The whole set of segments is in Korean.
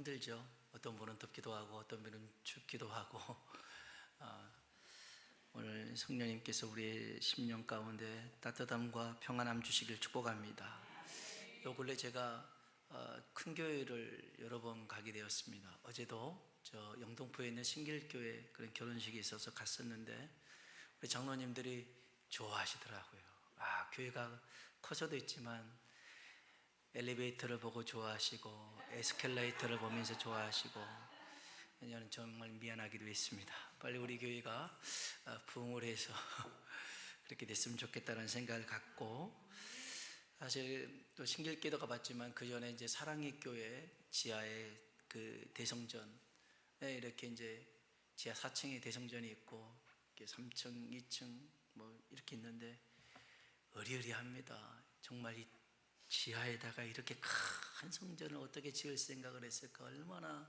힘들죠. 어떤 분은 덥기도 하고 어떤 분은 춥기도 하고 오늘 성령님께서 우리의 심령 가운데 따뜻함과 평안함 주시길 축복합니다. 요 근래 제가 큰 교회를 여러 번 가게 되었습니다. 어제도 저 영등포에 있는 신길교회 그런 결혼식이 있어서 갔었는데 우리 장로님들이 좋아하시더라고요. 교회가 커서도 있지만 엘리베이터를 보고 좋아하시고 에스컬레이터를 보면서 좋아하시고, 저는 정말 미안하기도 했습니다. 빨리 우리 교회가 부흥을 해서 그렇게 됐으면 좋겠다는 생각을 갖고, 사실 또 신길교회도 가봤지만 그 전에 이제 사랑의 교회 지하에 그 대성전에 이렇게 이제 지하 4층에 대성전이 있고 3층, 2층 뭐 이렇게 있는데 의리의리합니다. 정말 이 지하에다가 이렇게 큰 성전을 어떻게 지을 생각을 했을까, 얼마나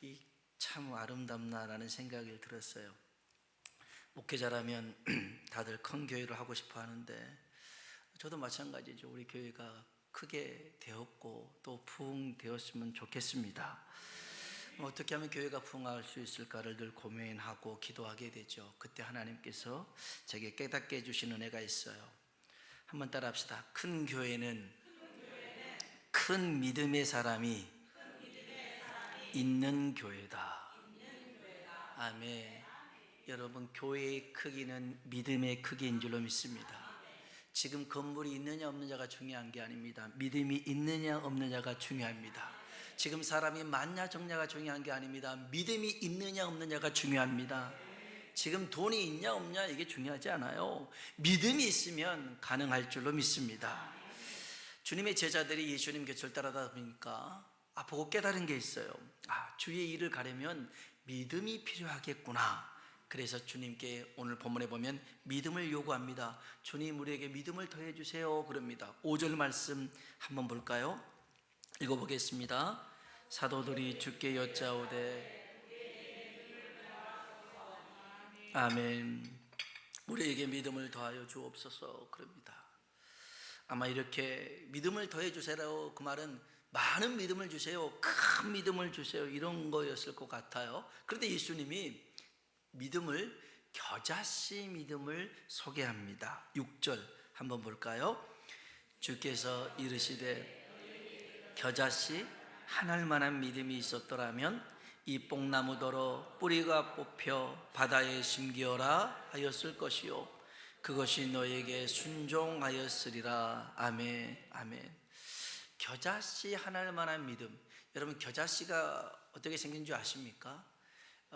이 참 아름답나라는 생각이 들었어요. 목회자라면 다들 큰 교회를 하고 싶어 하는데 저도 마찬가지죠. 우리 교회가 크게 되었고 또 부흥되었으면 좋겠습니다. 어떻게 하면 교회가 부흥할 수 있을까를 늘 고민하고 기도하게 되죠. 그때 하나님께서 제게 깨닫게 해주신 은혜가 있어요. 한번 따라 합시다. 큰 교회는 큰 믿음의 사람이 있는 교회다. 아멘. 여러분, 교회의 크기는 믿음의 크기인 줄로 믿습니다. 지금 건물이 있느냐 없느냐가 중요한 게 아닙니다. 믿음이 있느냐 없느냐가 중요합니다. 지금 사람이 많냐 적냐가 중요한 게 아닙니다. 믿음이 있느냐 없느냐가 중요합니다. 지금 돈이 있냐 없냐 이게 중요하지 않아요. 믿음이 있으면 가능할 줄로 믿습니다. 주님의 제자들이 예수님 곁을 따라다 보니까 보고 깨달은 게 있어요. 주의 일을 가려면 믿음이 필요하겠구나. 그래서 주님께 오늘 본문에 보면 믿음을 요구합니다. 주님, 우리에게 믿음을 더해 주세요 그럽니다. 5절 말씀 한번 볼까요? 읽어보겠습니다. 사도들이 주께 여짜오되 아멘. 우리에게 믿음을 더하여 주옵소서 그럽니다. 아마 이렇게 믿음을 더해 주세요, 그 말은 많은 믿음을 주세요, 큰 믿음을 주세요, 이런 거였을 것 같아요. 그런데 예수님이 믿음을, 겨자씨 믿음을 소개합니다. 6절 한번 볼까요? 주께서 이르시되 겨자씨 한 알만한 믿음이 있었더라면 이 뽕나무더러 뿌리가 뽑혀 바다에 심기어라 하였을 것이요 그것이 너에게 순종하였으리라. 아멘. 아멘. 겨자씨 하나일 만한 믿음. 여러분, 겨자씨가 어떻게 생긴 줄 아십니까?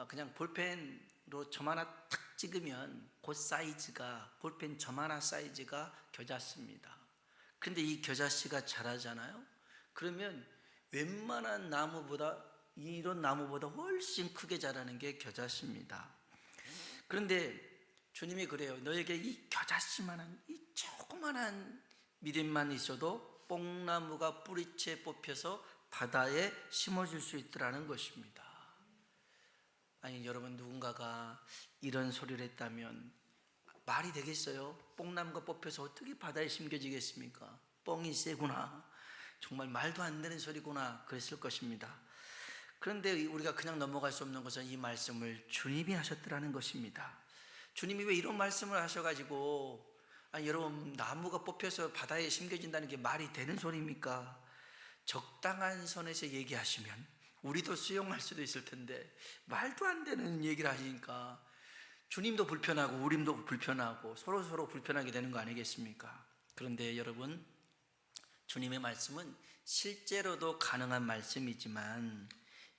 그냥 볼펜으로 점 하나 탁 찍으면 그 사이즈가, 볼펜 점 하나 사이즈가 겨자씨입니다. 그런데 이 겨자씨가 자라잖아요. 그러면 웬만한 나무보다, 이런 나무보다 훨씬 크게 자라는 게 겨자씨입니다. 그런데 주님이 그래요. 너에게 이 겨자씨만한, 이 조그만한 믿음만 있어도 뽕나무가 뿌리채 뽑혀서 바다에 심어질 수 있더라는 것입니다. 아니, 여러분, 누군가가 이런 소리를 했다면 말이 되겠어요? 뽕나무가 뽑혀서 어떻게 바다에 심겨지겠습니까? 뽕이 세구나, 정말 말도 안 되는 소리구나, 그랬을 것입니다. 그런데 우리가 그냥 넘어갈 수 없는 것은 이 말씀을 주님이 하셨더라는 것입니다. 주님이 왜 이런 말씀을 하셔가지고, 여러분, 나무가 뽑혀서 바다에 심겨진다는 게 말이 되는 소리입니까? 적당한 선에서 얘기하시면 우리도 수용할 수도 있을 텐데 말도 안 되는 얘기를 하시니까 주님도 불편하고 우리도 불편하고 서로 불편하게 되는 거 아니겠습니까? 그런데 여러분, 주님의 말씀은 실제로도 가능한 말씀이지만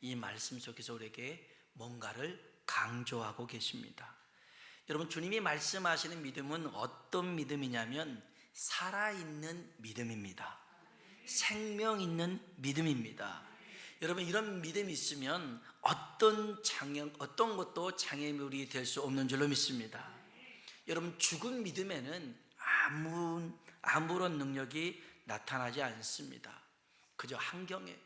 이 말씀 속에서 우리에게 뭔가를 강조하고 계십니다. 여러분, 주님이 말씀하시는 믿음은 어떤 믿음이냐면 살아있는 믿음입니다. 생명 있는 믿음입니다. 여러분, 이런 믿음이 있으면 어떤 것도 장애물이 될 수 없는 줄로 믿습니다. 여러분, 죽은 믿음에는 아무런 능력이 나타나지 않습니다. 그저 환경에,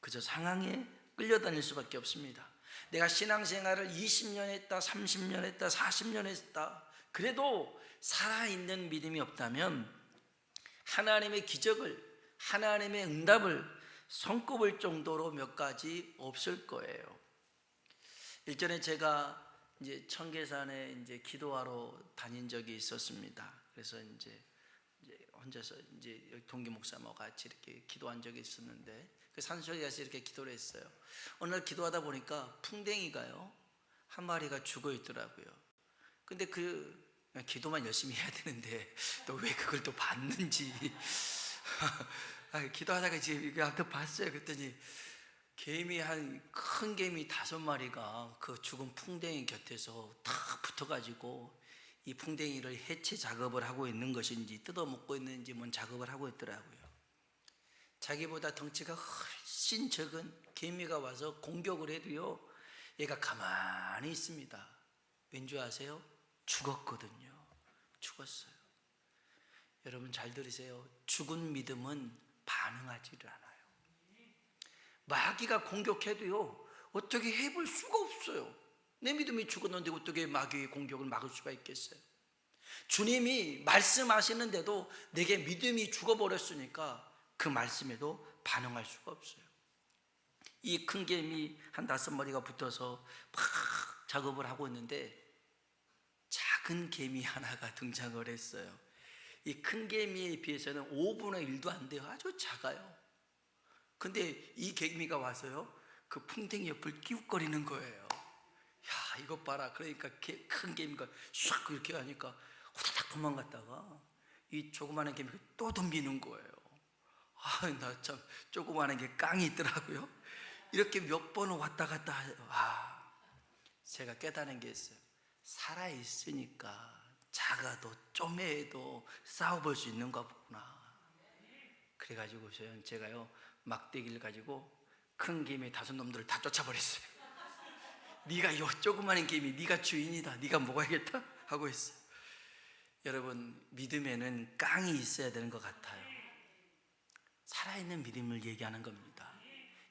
그저 상황에 끌려다닐 수밖에 없습니다. 내가 신앙생활을 20년 했다, 30년 했다, 40년 했다, 그래도 살아있는 믿음이 없다면 하나님의 기적을, 하나님의 응답을 손꼽을 정도로 몇 가지 없을 거예요. 일전에 제가 이제 청계산에 이제 기도하러 다닌 적이 있었습니다. 그래서 이제 혼자서 이제 동기 목사와 같이 이렇게 기도한 적이 있었는데, 그 산속에 가서 이렇게 기도를 했어요. 어느 날 기도하다 보니까 풍뎅이가요, 한 마리가 죽어 있더라고요. 근데 기도만 열심히 해야 되는데 또 왜 그걸 또 봤는지 기도하다가 지금 아무튼 봤어요. 그랬더니 큰 개미 5마리가 그 죽은 풍뎅이 곁에서 탁 붙어가지고 이 풍뎅이를 해체 작업을 하고 있는 것인지 뜯어먹고 있는지 뭔 작업을 하고 있더라고요. 자기보다 덩치가 훨씬 적은 개미가 와서 공격을 해도요, 얘가 가만히 있습니다. 왠지 아세요? 죽었거든요. 죽었어요. 여러분 잘 들으세요. 죽은 믿음은 반응하지를 않아요. 마귀가 공격해도요, 어떻게 해볼 수가 없어요. 내 믿음이 죽었는데 어떻게 마귀의 공격을 막을 수가 있겠어요? 주님이 말씀하시는데도 내게 믿음이 죽어버렸으니까 그 말씀에도 반응할 수가 없어요. 이 큰 개미 한 5마리가 붙어서 막 작업을 하고 있는데 작은 개미 하나가 등장을 했어요. 이 큰 개미에 비해서는 5분의 1도 안 돼요. 아주 작아요. 근데 이 개미가 와서요, 그 풍뎅이 옆을 끼웃거리는 거예요. 야, 이것 봐라. 그러니까 큰 개미가 샥 이렇게 하니까 후다닥 도망갔다가 이 조그마한 개미가 또 덤비는 거예요. 나 참 조그마한 게 깡이 있더라고요. 이렇게 몇 번을 왔다 갔다 해요. 제가 깨달은 게 있어요. 살아있으니까 작아도 쪼매도 싸워볼 수 있는가 보구나. 그래가지고 제가요, 막대기를 가지고 큰 개미 5놈들을 다 쫓아버렸어요. 네가 이 조그마한 개미, 네가 주인이다, 네가 먹어야겠다 하고 있어요. 여러분, 믿음에는 깡이 있어야 되는 것 같아요. 살아있는 믿음을 얘기하는 겁니다.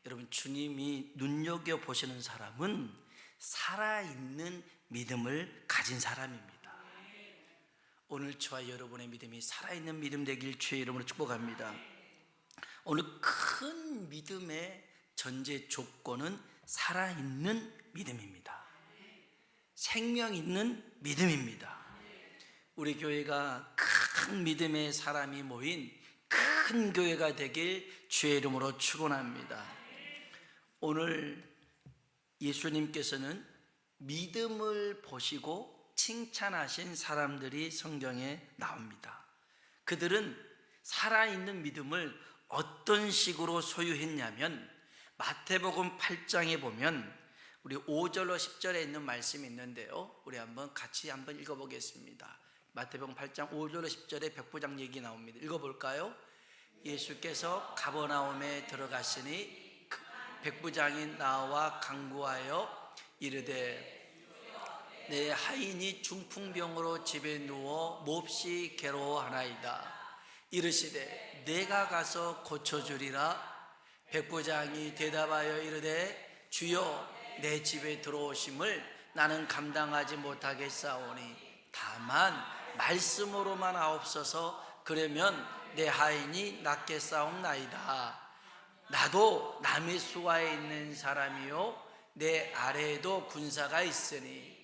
여러분, 주님이 눈여겨보시는 사람은 살아있는 믿음을 가진 사람입니다. 오늘 저와 여러분의 믿음이 살아있는 믿음 되길 주의 이름으로 축복합니다. 오늘 큰 믿음의 전제 조건은 살아있는 믿음입니다. 생명 있는 믿음입니다. 우리 교회가 큰 믿음의 사람이 모인 큰 교회가 되길 주의 이름으로 축원합니다. 오늘 예수님께서는 믿음을 보시고 칭찬하신 사람들이 성경에 나옵니다. 그들은 살아있는 믿음을 어떤 식으로 소유했냐면, 마태복음 8장에 보면 우리 5절로 10절에 있는 말씀이 있는데요, 우리 같이 한번 읽어보겠습니다. 마태복음 8장 5절로 10절에 백부장 얘기 나옵니다. 읽어볼까요? 예수께서 가버나움에 들어가시니 백부장이 나와 간구하여 이르되 내 하인이 중풍병으로 집에 누워 몹시 괴로워하나이다. 이르시되 내가 가서 고쳐주리라. 백부장이 대답하여 이르되 주여, 내 집에 들어오심을 나는 감당하지 못하겠사오니 다만 말씀으로만 하옵소서. 그러면 내 하인이 낫겠사옵나이다. 나도 남의 수하에 있는 사람이요 내 아래에도 군사가 있으니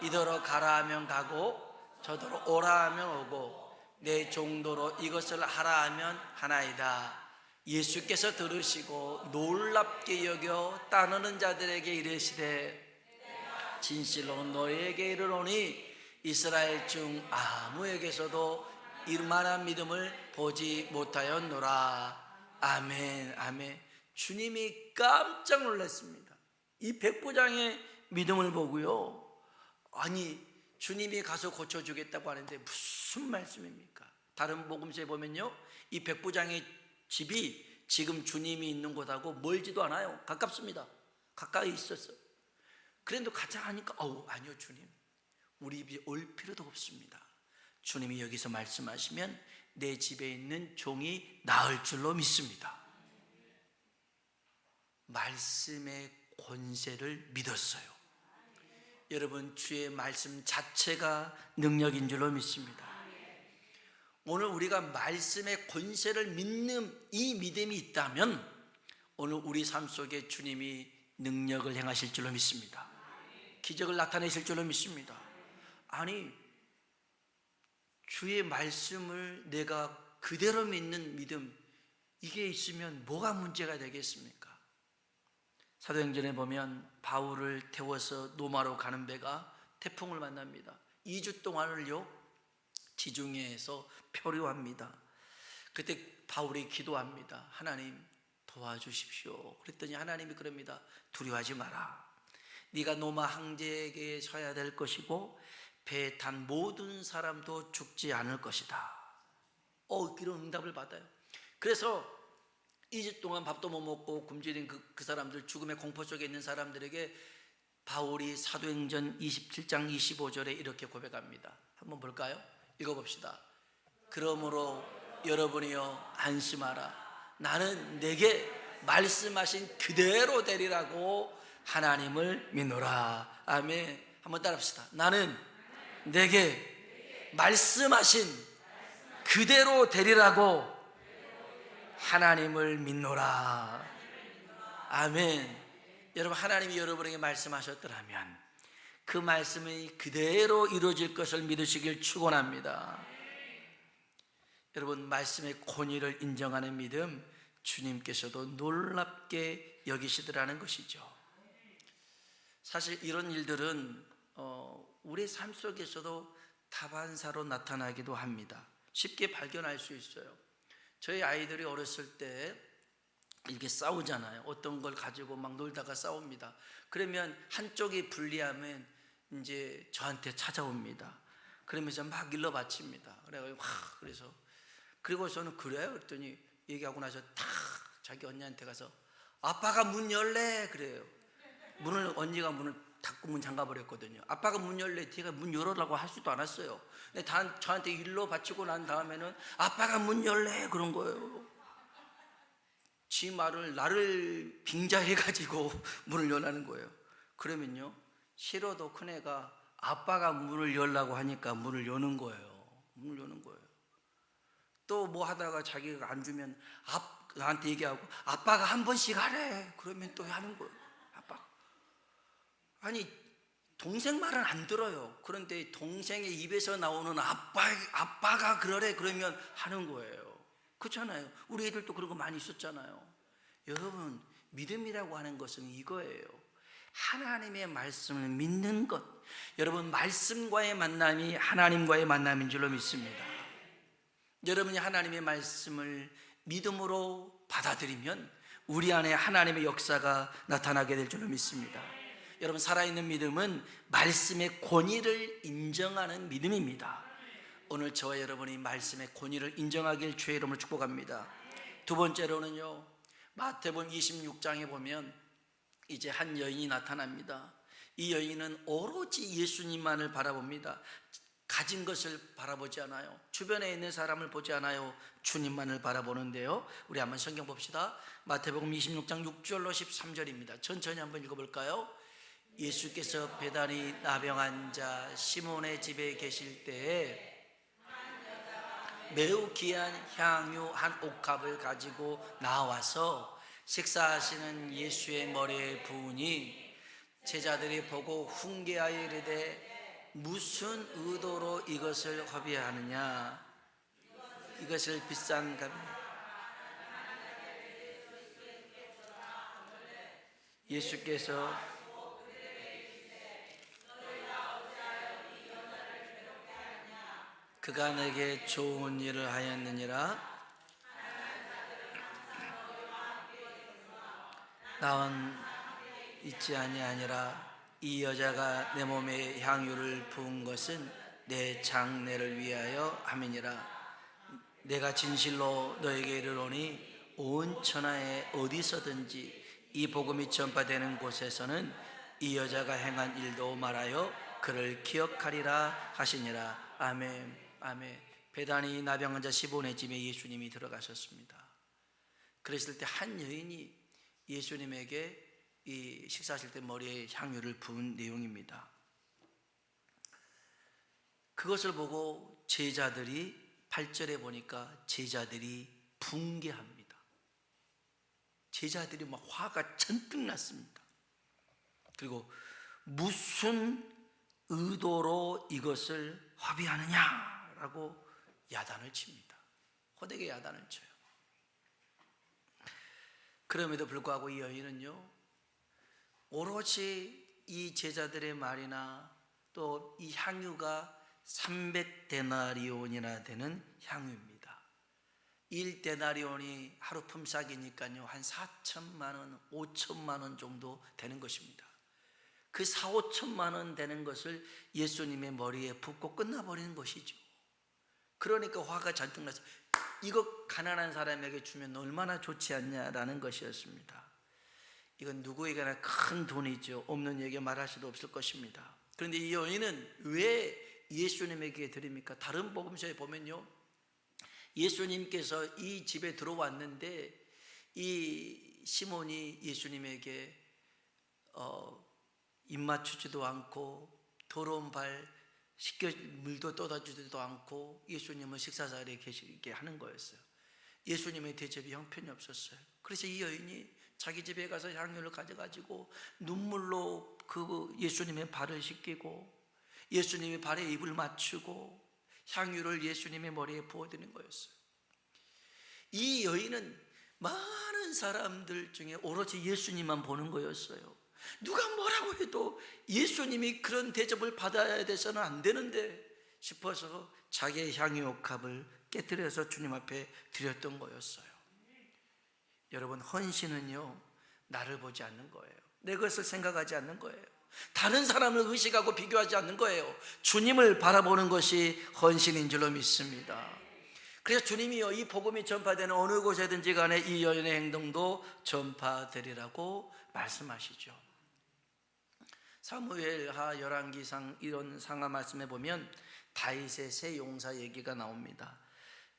이더러 가라 하면 가고 저더러 오라 하면 오고 내 정도로 이것을 하라 하면 하나이다. 예수께서 들으시고 놀랍게 여겨 따르는 자들에게 이르시되 진실로 너희에게 이르노니 이스라엘 중 아무에게서도 이만한 믿음을 보지 못하였노라. 아멘, 아멘. 주님이 깜짝 놀랐습니다. 이 백부장의 믿음을 보고요, 아니 주님이 가서 고쳐주겠다고 하는데 무슨 말씀입니까? 다른 복음서에 보면요, 이 백부장의 집이 지금 주님이 있는 곳하고 멀지도 않아요. 가깝습니다. 가까이 있었어요. 그런데 가자 하니까 아니요 주님, 우리 집에 올 필요도 없습니다. 주님이 여기서 말씀하시면 내 집에 있는 종이 나을 줄로 믿습니다. 말씀의 권세를 믿었어요. 여러분, 주의 말씀 자체가 능력인 줄로 믿습니다. 오늘 우리가 말씀의 권세를 믿는 이 믿음이 있다면 오늘 우리 삶 속에 주님이 능력을 행하실 줄로 믿습니다. 기적을 나타내실 줄로 믿습니다. 아니, 주의 말씀을 내가 그대로 믿는 믿음, 이게 있으면 뭐가 문제가 되겠습니까? 사도행전에 보면 바울을 태워서 로마로 가는 배가 태풍을 만납니다. 2주 동안을요 지중해에서 표류합니다. 그때 바울이 기도합니다. 하나님 도와주십시오. 그랬더니 하나님이 그럽니다. 두려워하지 마라. 네가 로마 황제에게 서야 될 것이고 배에 탄 모든 사람도 죽지 않을 것이다. 이런 응답을 받아요. 그래서 2주 동안 밥도 못 먹고 굶주린 그 사람들, 죽음의 공포 속에 있는 사람들에게 바울이 사도행전 27장 25절에 이렇게 고백합니다. 한번 볼까요? 읽어봅시다. 그러므로 여러분이여 안심하라. 나는 내게 말씀하신 그대로 되리라고 하나님을 믿노라. 아멘. 한번 따라합시다. 나는 내게 말씀하신 그대로 되리라고 하나님을 믿노라. 아멘. 여러분, 하나님이 여러분에게 말씀하셨더라면 그 말씀이 그대로 이루어질 것을 믿으시길 축원합니다. 여러분, 말씀의 권위를 인정하는 믿음, 주님께서도 놀랍게 여기시더라는 것이죠. 사실 이런 일들은 우리 삶 속에서도 다반사로 나타나기도 합니다. 쉽게 발견할 수 있어요. 저희 아이들이 어렸을 때 이렇게 싸우잖아요. 어떤 걸 가지고 막 놀다가 싸웁니다. 그러면 한쪽이 불리하면 이제 저한테 찾아옵니다. 그러면서 막 일러 바칩니다. 그래서 그리고 저는 그래요? 그랬더니 얘기하고 나서 탁 자기 언니한테 가서 아빠가 문 열래 그래요. 언니가 문을 닫고 문 잠가버렸거든요. 아빠가 문 열래. 제가 문 열으라고 할 수도 않았어요. 근데 저한테 일러 바치고 난 다음에는 아빠가 문 열래 그런 거예요. 지 말을 나를 빙자해가지고 문을 여라는 거예요. 그러면요 싫어도 큰애가 아빠가 문을 열라고 하니까 문을 여는 거예요. 문을 여는 거예요. 또 뭐 하다가 자기가 안 주면 나한테 얘기하고 아빠가 한 번씩 하래. 그러면 또 하는 거예요. 아니, 동생 말은 안 들어요. 그런데 동생의 입에서 나오는 아빠가 그러래 그러면 하는 거예요. 그렇잖아요. 우리 애들도 그런 거 많이 있었잖아요. 여러분, 믿음이라고 하는 것은 이거예요. 하나님의 말씀을 믿는 것. 여러분, 말씀과의 만남이 하나님과의 만남인 줄로 믿습니다. 여러분이 하나님의 말씀을 믿음으로 받아들이면 우리 안에 하나님의 역사가 나타나게 될 줄로 믿습니다. 여러분, 살아있는 믿음은 말씀의 권위를 인정하는 믿음입니다. 오늘 저와 여러분이 말씀의 권위를 인정하길 주의 이름으로 축복합니다. 두 번째로는요, 마태복음 26장에 보면 이제 한 여인이 나타납니다. 이 여인은 오로지 예수님만을 바라봅니다. 가진 것을 바라보지 않아요. 주변에 있는 사람을 보지 않아요. 주님만을 바라보는데요. 우리 한번 성경 봅시다. 마태복음 26장 6절로 13절입니다. 천천히 한번 읽어볼까요? 예수께서 베다니 나병한 자 시몬의 집에 계실 때에 매우 귀한 향유 한 옥합을 가지고 나와서 식사하시는 예수의 머리에 부으니 제자들이 보고 훈계하여 이르되 무슨 의도로 이것을 허비하느냐. 이것을 비싼 값. 예수께서 그가 내게 좋은 일을 하였느니라. 나는 있지 아니하니라. 이 여자가 내 몸에 향유를 부은 것은 내 장례를 위하여 함이니라. 내가 진실로 너에게 이르노니 온 천하에 어디서든지 이 복음이 전파되는 곳에서는 이 여자가 행한 일도 말하여 그를 기억하리라 하시니라. 아멘. 아멘. 베다니 나병 환자 시몬의 집에 예수님이 들어가셨습니다. 그랬을 때 한 여인이 예수님에게 이 식사하실 때 머리에 향유를 부은 내용입니다. 그것을 보고 제자들이 8절에 보니까 제자들이 붕괴합니다. 제자들이 막 화가 잔뜩 났습니다. 그리고 무슨 의도로 이것을 허비하느냐라고 야단을 칩니다. 호되게 야단을 쳐요. 그럼에도 불구하고 이 여인은요, 오롯이 이 제자들의 말이나 또 이 향유가 300데나리온이나 되는 향유입니다. 1데나리온이 하루 품삯이니까요 한 4천만 원, 5천만 원 정도 되는 것입니다. 그 4, 5천만 원 되는 것을 예수님의 머리에 붓고 끝나버리는 것이죠. 그러니까 화가 잔뜩 나서 이거 가난한 사람에게 주면 얼마나 좋지 않냐라는 것이었습니다. 이건 누구에게나 큰 돈이죠. 없는 얘기 말할 수도 없을 것입니다. 그런데 이 여인은 왜 예수님에게 드립니까? 다른 복음서에 보면요, 예수님께서 이 집에 들어왔는데 이 시몬이 예수님에게 입 맞추지도 않고 더러운 발 씻겨 물도 떠다주지도 않고 예수님은 식사 자리에 계시게 하는 거였어요. 예수님의 대접이 형편이 없었어요. 그래서 이 여인이 자기 집에 가서 향유를 가져가지고 눈물로 그 예수님의 발을 씻기고 예수님의 발에 입을 맞추고 향유를 예수님의 머리에 부어드리는 거였어요. 이 여인은 많은 사람들 중에 오로지 예수님만 보는 거였어요. 누가 뭐라고 해도 예수님이 그런 대접을 받아야 돼서는 안 되는데 싶어서 자기의 향유옥합을 깨뜨려서 주님 앞에 드렸던 거였어요. 여러분, 헌신은요, 나를 보지 않는 거예요. 내 것을 생각하지 않는 거예요. 다른 사람을 의식하고 비교하지 않는 거예요. 주님을 바라보는 것이 헌신인 줄로 믿습니다. 그래서 주님이요, 이 복음이 전파되는 어느 곳에든지 간에 이 여인의 행동도 전파되리라고 말씀하시죠. 사무엘하 열왕기상 이런 상하 말씀에 보면 다윗의 세 용사 얘기가 나옵니다.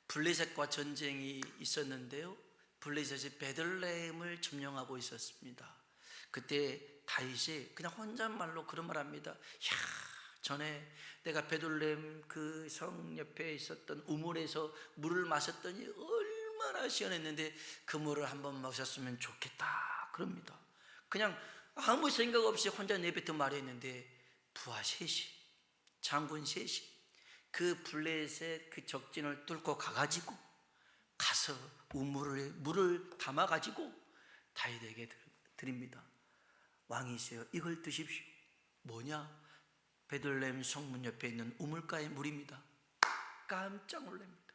블레셋과 전쟁이 있었는데요, 블레셋이 베들레헴을 점령하고 있었습니다. 그때 다윗이 그냥 혼잣말로 그런 말 합니다. 야, 전에 내가 베들레헴 그 성 옆에 있었던 우물에서 물을 마셨더니 얼마나 시원했는데 그 물을 한번 마셨으면 좋겠다 그럽니다. 그냥 아무 생각 없이 혼자 내뱉은 말이었는데 부하 셋이, 장군 셋이 그 블레셋 그 적진을 뚫고 가가지고 가서 물을 담아가지고 다윗에게 드립니다. 왕이세요, 이걸 드십시오. 뭐냐? 베들레헴 성문 옆에 있는 우물가의 물입니다. 깜짝 놀랍니다.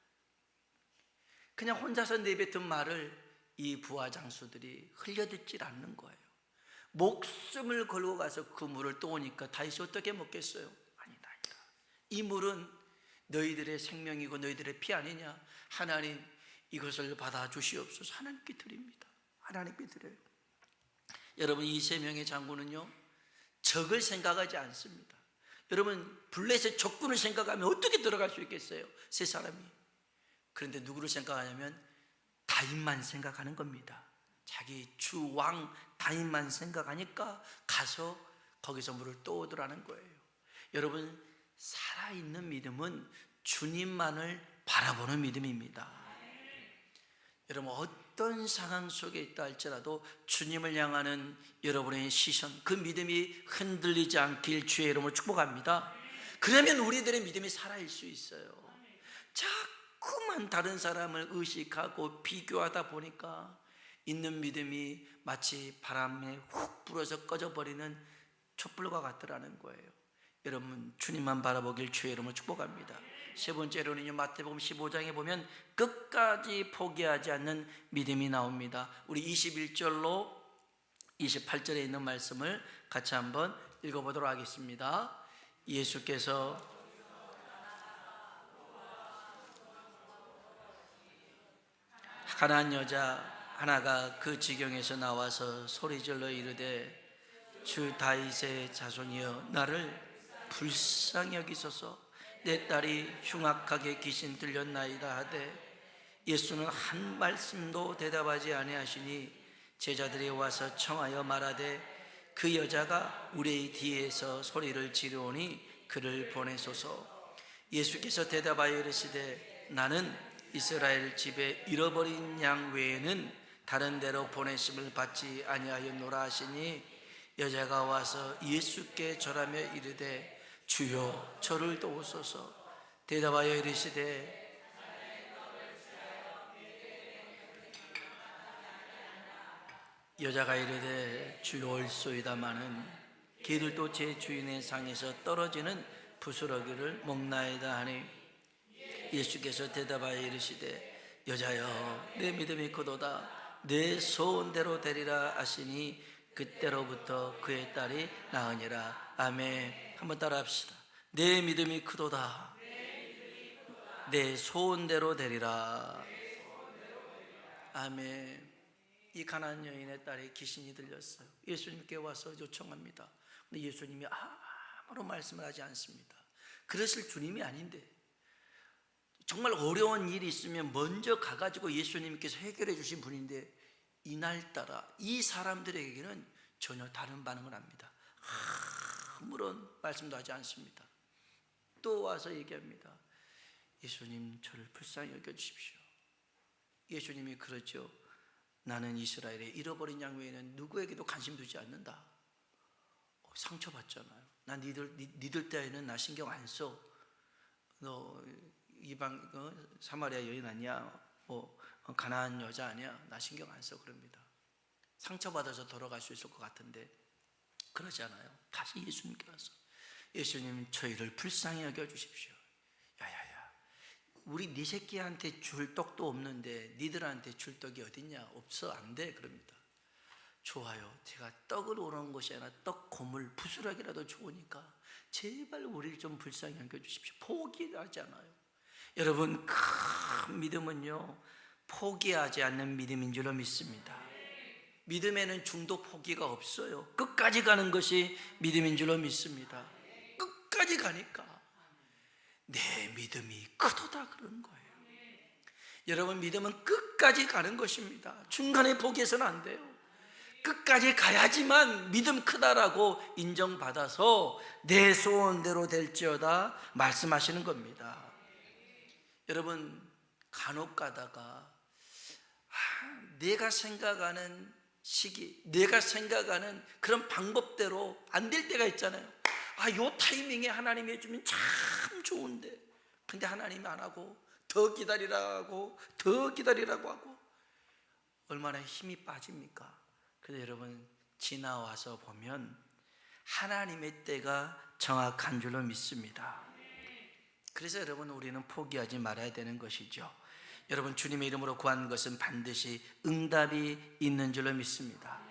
그냥 혼자서 내뱉은 말을 이 부하 장수들이 흘려듣질 않는 거예요. 목숨을 걸고 가서 그 물을 떠오니까 다윗이 어떻게 먹겠어요? 아니다. 이 물은 너희들의 생명이고 너희들의 피 아니냐? 하나님, 이것을 받아 주시옵소서. 하나님께 드립니다. 하나님께 드려요. 여러분, 이 세 명의 장군은요, 적을 생각하지 않습니다. 여러분, 블레셋 적군을 생각하면 어떻게 들어갈 수 있겠어요? 세 사람이. 그런데 누구를 생각하냐면 다윗만 생각하는 겁니다. 자기 주 왕 다윗만 생각하니까 가서 거기서 물을 떠오더라는 거예요. 여러분, 살아있는 믿음은 주님만을 바라보는 믿음입니다. 여러분, 어떤 상황 속에 있다 할지라도 주님을 향하는 여러분의 시선, 그 믿음이 흔들리지 않길 주의 이름으로 축복합니다. 그러면 우리들의 믿음이 살아있을 수 있어요. 자꾸만 다른 사람을 의식하고 비교하다 보니까 있는 믿음이 마치 바람에 훅 불어서 꺼져버리는 촛불과 같더라는 거예요. 여러분, 주님만 바라보길 주의 이름으로 축복합니다. 세 번째로는요, 마태복음 15장에 보면 끝까지 포기하지 않는 믿음이 나옵니다. 우리 21절로 28절에 있는 말씀을 같이 한번 읽어보도록 하겠습니다. 예수께서 가난한 여자 하나가 그 지경에서 나와서 소리질러 이르되 주 다윗의 자손이여 나를 불쌍히 여기소서. 내 딸이 흉악하게 귀신 들렸나이다 하되 예수는 한 말씀도 대답하지 아니하시니 제자들이 와서 청하여 말하되 그 여자가 우리 뒤에서 소리를 지르오니 그를 보내소서. 예수께서 대답하여 이르시되 나는 이스라엘 집에 잃어버린 양 외에는 다른 데로 보내심을 받지 아니하였노라 하시니 여자가 와서 예수께 절하며 이르되 주여 저를 도우소서. 대답하여 이르시되 여자가 이르되 주여 올소이다마는 길을 또 제 주인의 상에서 떨어지는 부스러기를 먹나이다 하니 예수께서 대답하여 이르시되 여자여 내 믿음이 크도다 내 소원대로 되리라 하시니 그때로부터 그의 딸이 나으니라. 아멘. 한번 따라 합시다. 내 믿음이 크도다 내 소원대로 되리라. 아멘. 이 가난안 여인의 딸의 귀신이 들렸어요. 예수님께 와서 요청합니다. 근데 예수님이 아무런 말씀을 하지 않습니다. 그러실 주님이 아닌데, 정말 어려운 일이 있으면 먼저 가가지고 예수님께서 해결해 주신 분인데 이날따라 이 사람들에게는 전혀 다른 반응을 합니다. 아무런 말씀도 하지 않습니다. 또 와서 얘기합니다. 예수님 저를 불쌍히 여겨주십시오. 예수님이 그러죠. 나는 이스라엘의 잃어버린 양 외에는 누구에게도 관심 두지 않는다. 상처받잖아요. 나 니들 때에는 나 신경 안 써. 너 이방 사마리아 여인 아니야? 가나안 여자 아니야? 나 신경 안 써. 그럽니다. 상처받아서 돌아갈 수 있을 것 같은데 그러지 않아요. 다시 예수님께 와서 예수님 저희를 불쌍히 여겨주십시오. 야야야, 우리 네 새끼한테 줄 떡도 없는데 니들한테 줄 떡이 어딨냐? 없어. 안 돼. 그럽니다. 좋아요. 제가 떡을 오는 것이 아니라 떡 고물 부스러기라도 좋으니까 제발 우리를 좀 불쌍히 여겨주십시오. 포기하지 않아요. 여러분, 큰 믿음은요 포기하지 않는 믿음인 줄로 믿습니다. 믿음에는 중도 포기가 없어요. 끝까지 가는 것이 믿음인 줄로 믿습니다. 끝까지 가니까 내 믿음이 크도다 그러는 거예요. 여러분, 믿음은 끝까지 가는 것입니다. 중간에 포기해서는 안 돼요. 끝까지 가야지만 믿음 크다라고 인정받아서 내 소원대로 될지어다 말씀하시는 겁니다. 여러분, 간혹 가다가 내가 생각하는 시기, 내가 생각하는 그런 방법대로 안 될 때가 있잖아요. 요 타이밍에 하나님이 해주면 참 좋은데, 근데 하나님이 안 하고 더 기다리라고 하고 얼마나 힘이 빠집니까? 그래서 여러분, 지나와서 보면 하나님의 때가 정확한 줄로 믿습니다. 그래서 여러분, 우리는 포기하지 말아야 되는 것이죠. 여러분, 주님의 이름으로 구한 것은 반드시 응답이 있는 줄로 믿습니다.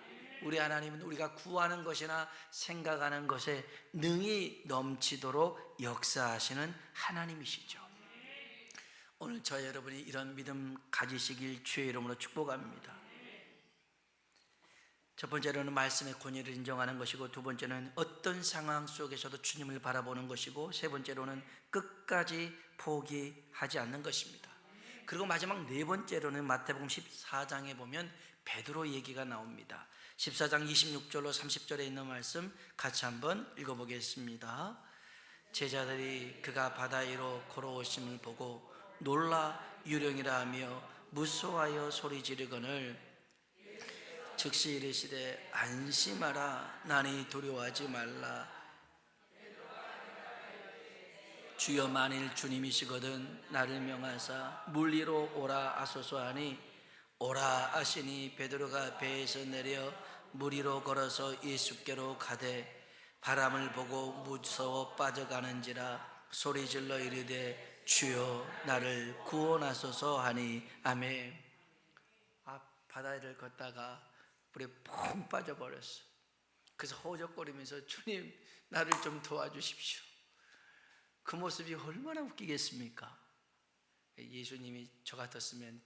우리 하나님은 우리가 구하는 것이나 생각하는 것에 능히 넘치도록 역사하시는 하나님이시죠. 오늘 저희 여러분이 이런 믿음 가지시길 주의 이름으로 축복합니다. 첫 번째로는 말씀의 권위를 인정하는 것이고, 두 번째는 어떤 상황 속에서도 주님을 바라보는 것이고, 세 번째로는 끝까지 포기하지 않는 것입니다. 그리고 마지막 네 번째로는 마태복음 14장에 보면 베드로 얘기가 나옵니다. 14장 26절로 30절에 있는 말씀 같이 한번 읽어보겠습니다. 제자들이 그가 바다 위로 걸어오심을 보고 놀라 유령이라 하며 무서워하여 소리 지르거늘 즉시 이르시되 안심하라 나니 두려워하지 말라. 주여 만일 주님이시거든 나를 명하사 물 위로 오라 하소서 하니 오라 하시니 베드로가 배에서 내려 물 위로 걸어서 예수께로 가되 바람을 보고 무서워 빠져가는지라 소리질러 이르되 주여 나를 구원하소서 하니 아멘. 바다를 걷다가 물에 푹 빠져버렸어. 그래서 허우적거리면서 주님 나를 좀 도와주십시오. 그 모습이 얼마나 웃기겠습니까? 예수님이 저 같았으면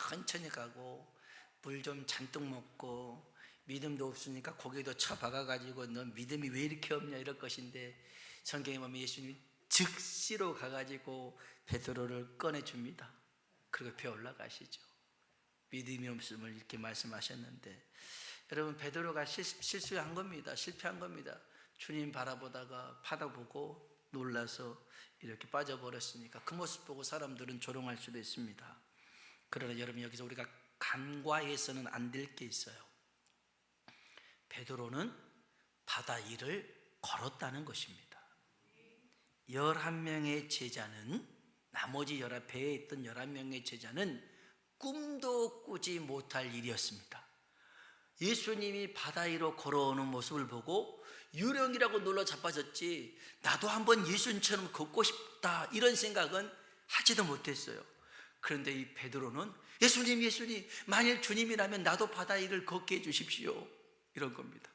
천천히 가고 물 좀 잔뜩 먹고 믿음도 없으니까 고개도 쳐박아가지고 너 믿음이 왜 이렇게 없냐 이럴 것인데, 성경에 보면 예수님이 즉시로 가가지고 베드로를 꺼내줍니다. 그리고 배 올라가시죠. 믿음이 없음을 이렇게 말씀하셨는데, 여러분, 베드로가 실수한 겁니다. 실패한 겁니다. 주님 바라보다가 바다 보고 놀라서 이렇게 빠져버렸으니까 그 모습 보고 사람들은 조롱할 수도 있습니다. 그러나 여러분, 여기서 우리가 간과해서는 안 될 게 있어요. 베드로는 바다 위를 걸었다는 것입니다. 11명의 제자는, 나머지 배에 있던 11명의 제자는 꿈도 꾸지 못할 일이었습니다. 예수님이 바다 위로 걸어오는 모습을 보고 유령이라고 놀라 자빠졌지, 나도 한번 예수님처럼 걷고 싶다 이런 생각은 하지도 못했어요. 그런데 이 베드로는 예수님 만일 주님이라면 나도 바다 위를 걷게 해주십시오 이런 겁니다.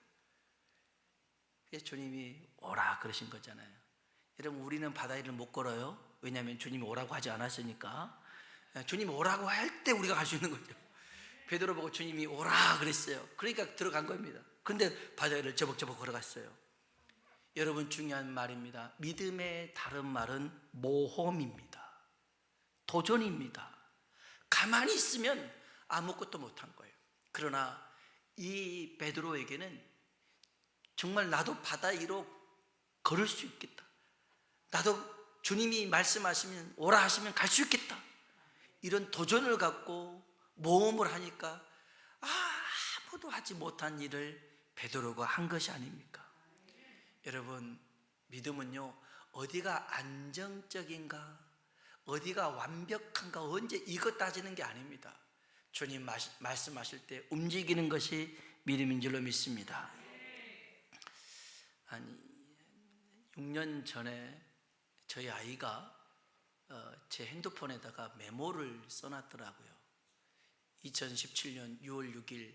그래서 주님이 오라 그러신 거잖아요. 여러분, 우리는 바다 위를 못 걸어요. 왜냐하면 주님이 오라고 하지 않았으니까. 주님이 오라고 할 때 우리가 갈 수 있는 거죠. 베드로 보고 주님이 오라 그랬어요. 그러니까 들어간 겁니다. 그런데 바다 위를 저벅저벅 걸어갔어요. 여러분, 중요한 말입니다. 믿음의 다른 말은 모험입니다. 도전입니다. 가만히 있으면 아무것도 못한 거예요. 그러나 이 베드로에게는 정말 나도 바다 위로 걸을 수 있겠다, 나도 주님이 말씀하시면 오라 하시면 갈 수 있겠다, 이런 도전을 갖고 모험을 하니까 아무도 하지 못한 일을 베드로가 한 것이 아닙니까? 여러분, 믿음은요, 어디가 안정적인가, 어디가 완벽한가, 언제 이것 따지는 게 아닙니다. 주님 말씀하실 때 움직이는 것이 믿음인 줄로 믿습니다. 한 6년 전에 저희 아이가 제 핸드폰에다가 메모를 써놨더라고요. 2017년 6월 6일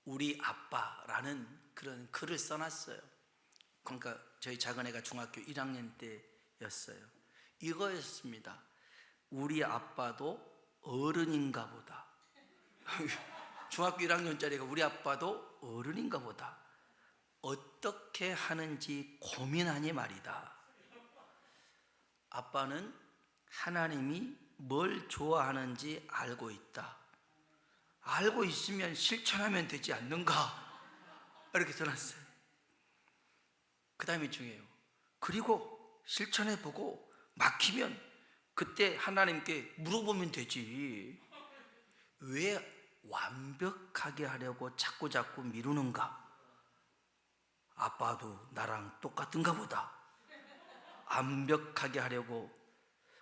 우리 아빠라는 그런 글을 써놨어요. 그러니까 저희 작은애가 중학교 1학년 때였어요. 이거였습니다. 우리 아빠도 어른인가 보다. 중학교 1학년짜리가 우리 아빠도 어른인가 보다. 어떻게 하는지 고민하니 말이다. 아빠는 하나님이 뭘 좋아하는지 알고 있다. 알고 있으면 실천하면 되지 않는가? 이렇게 써놨어요. 그 다음이 중요해요. 그리고 실천해보고 막히면 그때 하나님께 물어보면 되지. 왜 완벽하게 하려고 자꾸 미루는가? 아빠도 나랑 똑같은가 보다. 완벽하게 하려고.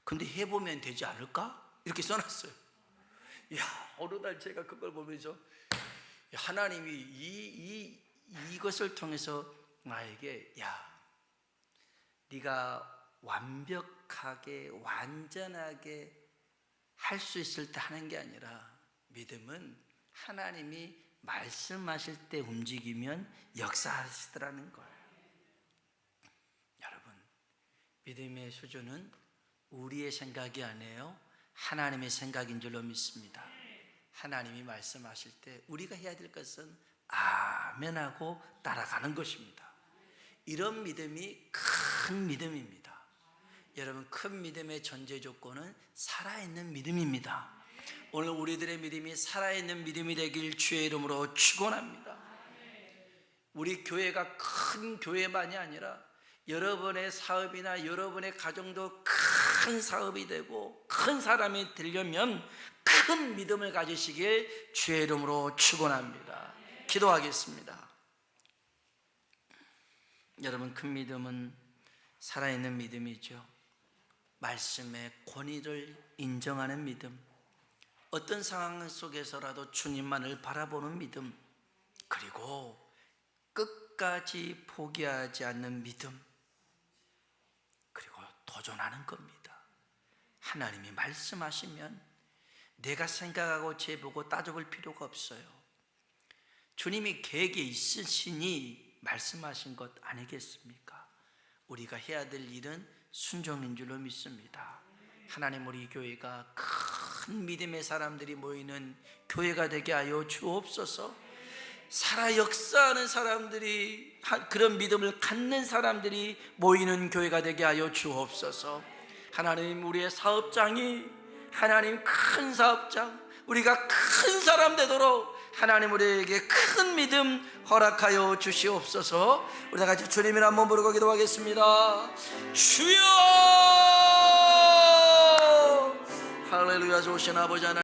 근데 해보면 되지 않을까? 이렇게 써놨어요. 어느 날 제가 그걸 보면서 하나님이 이것을 통해서 나에게, 네가 완벽하게 완전하게 할 수 있을 때 하는 게 아니라, 믿음은 하나님이 말씀하실 때 움직이면 역사하시더라는 거예요. 여러분, 믿음의 수준은 우리의 생각이 아니에요. 하나님의 생각인 줄로 믿습니다. 하나님이 말씀하실 때 우리가 해야 될 것은 아멘하고 따라가는 것입니다. 이런 믿음이 큰 믿음입니다. 여러분, 큰 믿음의 전제 조건은 살아있는 믿음입니다. 오늘 우리들의 믿음이 살아있는 믿음이 되길 주의 이름으로 축원합니다. 우리 교회가 큰 교회만이 아니라 여러분의 사업이나 여러분의 가정도 큰 사업이 되고 큰 사람이 되려면 큰 믿음을 가지시길 주의 이름으로 축원합니다. 기도하겠습니다. 여러분, 큰 믿음은 살아있는 믿음이죠. 말씀의 권위를 인정하는 믿음, 어떤 상황 속에서라도 주님만을 바라보는 믿음, 그리고 끝까지 포기하지 않는 믿음, 그리고 도전하는 겁니다. 하나님이 말씀하시면 내가 생각하고 재보고 따져볼 필요가 없어요. 주님이 계획에 있으시니 말씀하신 것 아니겠습니까? 우리가 해야 될 일은 순종인 줄로 믿습니다. 하나님, 우리 교회가 큰 믿음의 사람들이 모이는 교회가 되게 하여 주옵소서. 살아 역사하는 사람들이, 그런 믿음을 갖는 사람들이 모이는 교회가 되게 하여 주옵소서. 하나님, 우리의 사업장이 하나님 큰 사업장, 우리가 큰 사람 되도록 하나님 우리에게 큰 믿음 허락하여 주시옵소서. 우리 다 같이 주님을 한번 부르고 기도하겠습니다. 주여! 할렐루야. 좋으신 아버지 하나님,